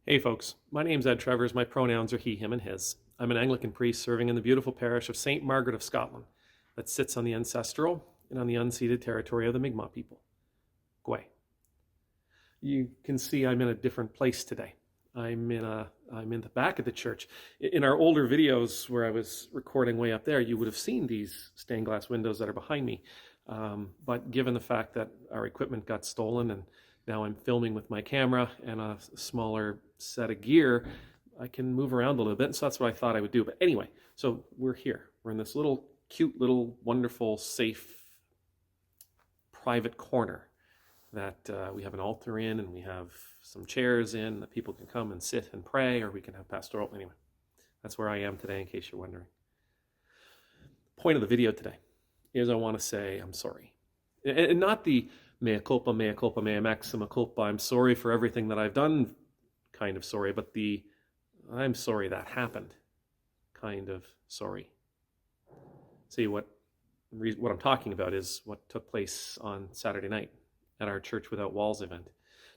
Hey folks, my name's Ed Travers. My pronouns are he, him, and his. I'm an Anglican priest serving in the beautiful parish of St. Margaret of Scotland that sits on the ancestral and on the unceded territory of the Mi'kmaq people, Gwe. You can see I'm in a different place today. I'm in the back of the church. In our older videos where I was recording way up there, you would have seen these stained glass windows that are behind me. But given the fact that our equipment got stolen and now I'm filming with my camera and a smaller set of gear, I can move around a little bit. So that's what I thought I would do. But anyway, so we're here. We're in this little cute, little wonderful, safe, private corner that we have an altar in, and we have some chairs in that people can come and sit and pray, or we can have pastoral. Anyway, that's where I am today, in case you're wondering. Point of the video today is I want to say I'm sorry. And not the mea culpa, mea maxima culpa, I'm sorry for everything that I've done kind of sorry, but the I'm sorry that happened kind of sorry. See, what I'm talking about is what took place on Saturday night at our Church Without Walls event.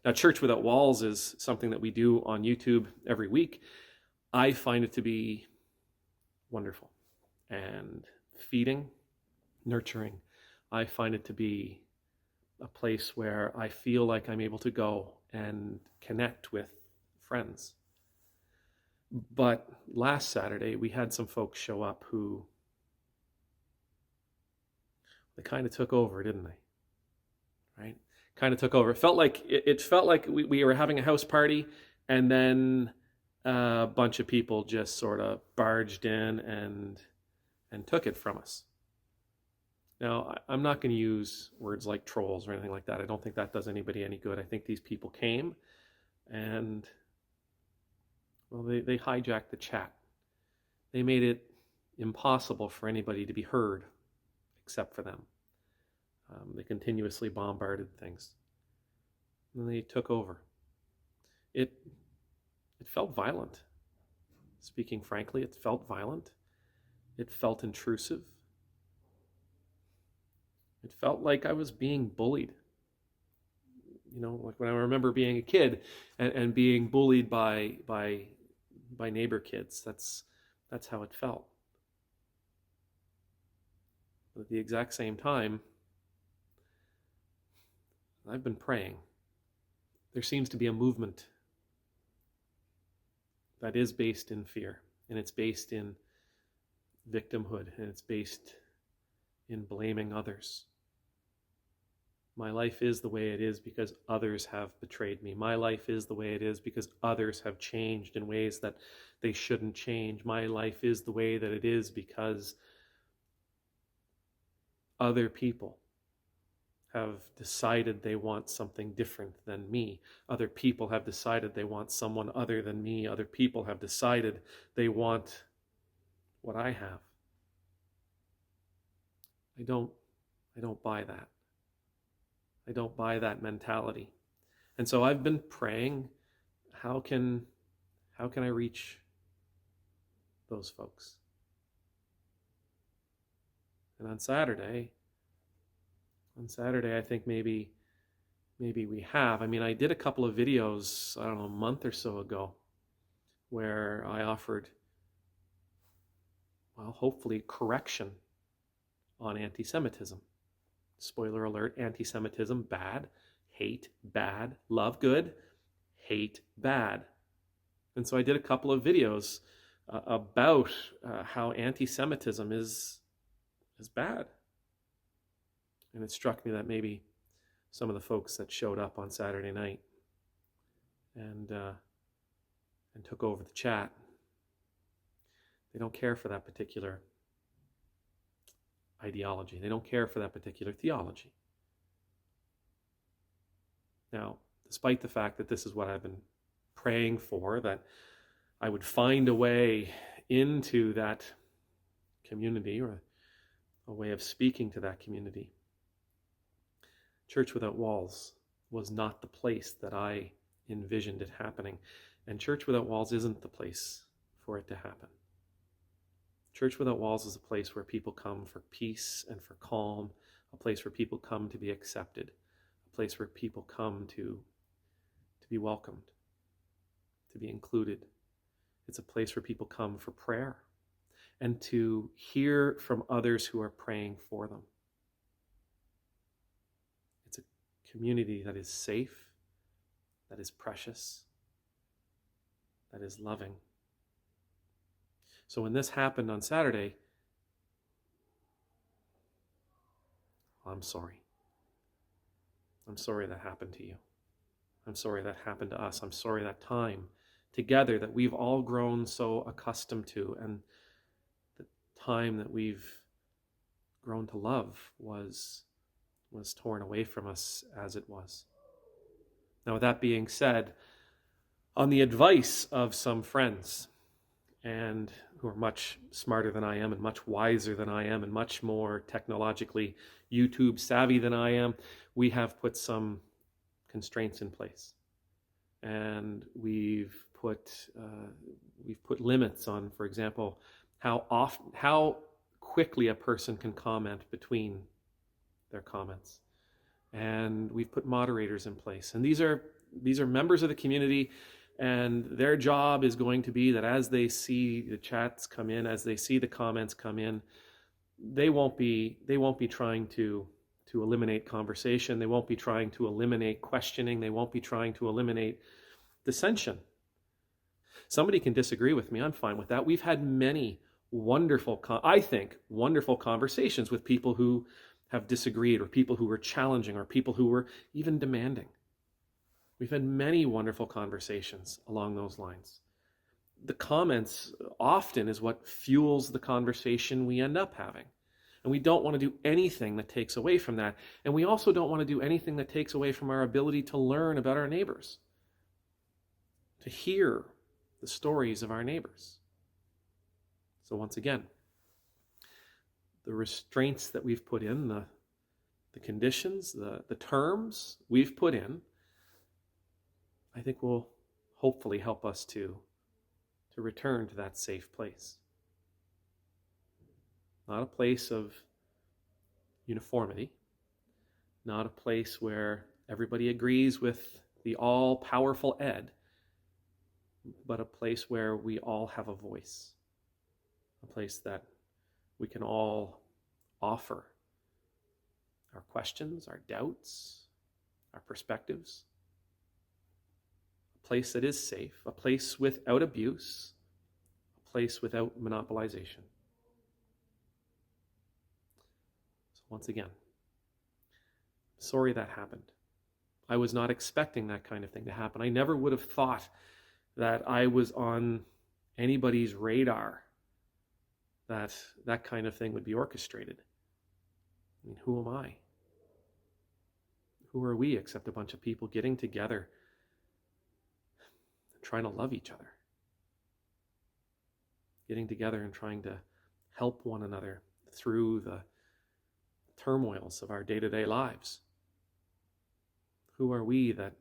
Now, Church Without Walls is something that we do on YouTube every week. I find it to be wonderful and feeding, nurturing. I find it to be a place where I feel like I'm able to go and connect with friends. But last Saturday, we had some folks show up who they kind of took over, didn't they? Right? Kind of took over. It felt like we were having a house party, and then a bunch of people just sort of barged in and took it from us. Now, I'm not going to use words like trolls or anything like that. I don't think that does anybody any good. I think these people came and, well, they hijacked the chat. They made it impossible for anybody to be heard except for them. They continuously bombarded things. And they took over. It felt violent. Speaking frankly, it felt violent. It felt intrusive. It felt like I was being bullied. You know, like when I remember being a kid and being bullied by neighbor kids. That's how it felt. But at the exact same time, I've been praying. There seems to be a movement that is based in fear, and it's based in victimhood, and it's based in blaming others. My life is the way it is because others have betrayed me. My life is the way it is because others have changed in ways that they shouldn't change. My life is the way that it is because other people have decided they want something different than me. Other people have decided they want someone other than me. Other people have decided they want what I have. I don't buy that. I don't buy that mentality. And so I've been praying, how can I reach those folks? And on Saturday, I think maybe we have. I mean, I did a couple of videos, I don't know, a month or so ago, where I offered, well, hopefully correction on anti-Semitism. Spoiler alert, anti-Semitism, bad. Hate, bad. Love, good. Hate, bad. And so I did a couple of videos about how anti-Semitism is bad. And it struck me that maybe some of the folks that showed up on Saturday night and took over the chat, they don't care for that particular ideology. They don't care for that particular theology. Now, despite the fact that this is what I've been praying for, that I would find a way into that community or a way of speaking to that community, Church Without Walls was not the place that I envisioned it happening. And Church Without Walls isn't the place for it to happen. Church Without Walls is a place where people come for peace and for calm, a place where people come to be accepted, a place where people come to be welcomed. to be included. It's a place where people come for prayer and to hear from others who are praying for them. It's a community that is safe, that is precious, that is loving. So when this happened on Saturday, I'm sorry. I'm sorry that happened to you. I'm sorry that happened to us. I'm sorry that time together that we've all grown so accustomed to, and the time that we've grown to love was torn away from us as it was. Now, with that being said, on the advice of some friends, and who are much smarter than I am and much wiser than I am and much more technologically YouTube savvy than I am, we have put some constraints in place. And we've put limits on, for example, how quickly a person can comment between their comments. And we've put moderators in place. And these are members of the community, and their job is going to be that as they see the chats come in, as they see the comments come in, they won't be trying to eliminate conversation. They won't be trying to eliminate questioning. They won't be trying to eliminate dissension. Somebody can disagree with me. I'm fine with that. We've had many wonderful conversations with people who have disagreed, or people who were challenging, or people who were even demanding. We've had many wonderful conversations along those lines. The comments often is what fuels the conversation we end up having. And we don't want to do anything that takes away from that. And we also don't want to do anything that takes away from our ability to learn about our neighbors, to hear the stories of our neighbors. So once again, the restraints that we've put in, the conditions, the terms we've put in, I think will hopefully help us to return to that safe place. Not a place of uniformity, not a place where everybody agrees with the all-powerful Ed, but a place where we all have a voice, a place that we can all offer our questions, our doubts, our perspectives. A place that is safe, a place without abuse, a place without monopolization. So once again, sorry that happened. I was not expecting that kind of thing to happen. I never would have thought that I was on anybody's radar, that that kind of thing would be orchestrated. I mean, who am I? Who are we except a bunch of people getting together and trying to love each other? Getting together and trying to help one another through the turmoils of our day-to-day lives. Who are we that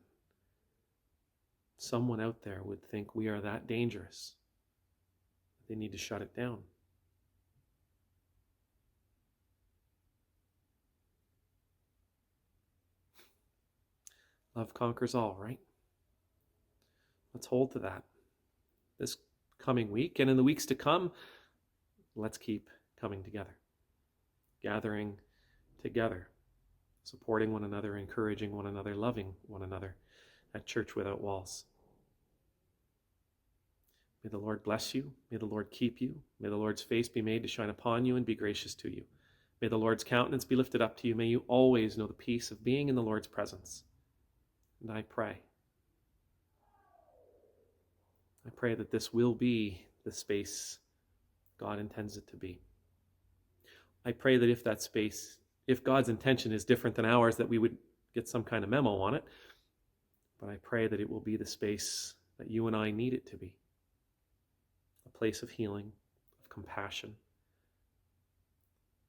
someone out there would think we are that dangerous? They need to shut it down. Love conquers all, right? Let's hold to that this coming week, and in the weeks to come, let's keep coming together, gathering together, supporting one another, encouraging one another, loving one another at Church Without Walls. May the Lord bless you. May the Lord keep you. May the Lord's face be made to shine upon you and be gracious to you. May the Lord's countenance be lifted up to you. May you always know the peace of being in the Lord's presence. And I pray that this will be the space God intends it to be. I pray that if that space, if God's intention is different than ours, that we would get some kind of memo on it. But I pray that it will be the space that you and I need it to be. A place of healing, of compassion,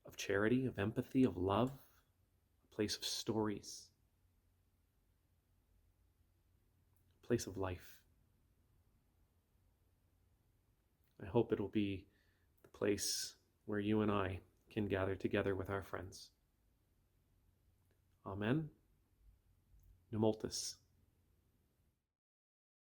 of charity, of empathy, of love, a place of stories, a place of life. I hope it will be the place where you and I can gather together with our friends. Amen. Nemultus.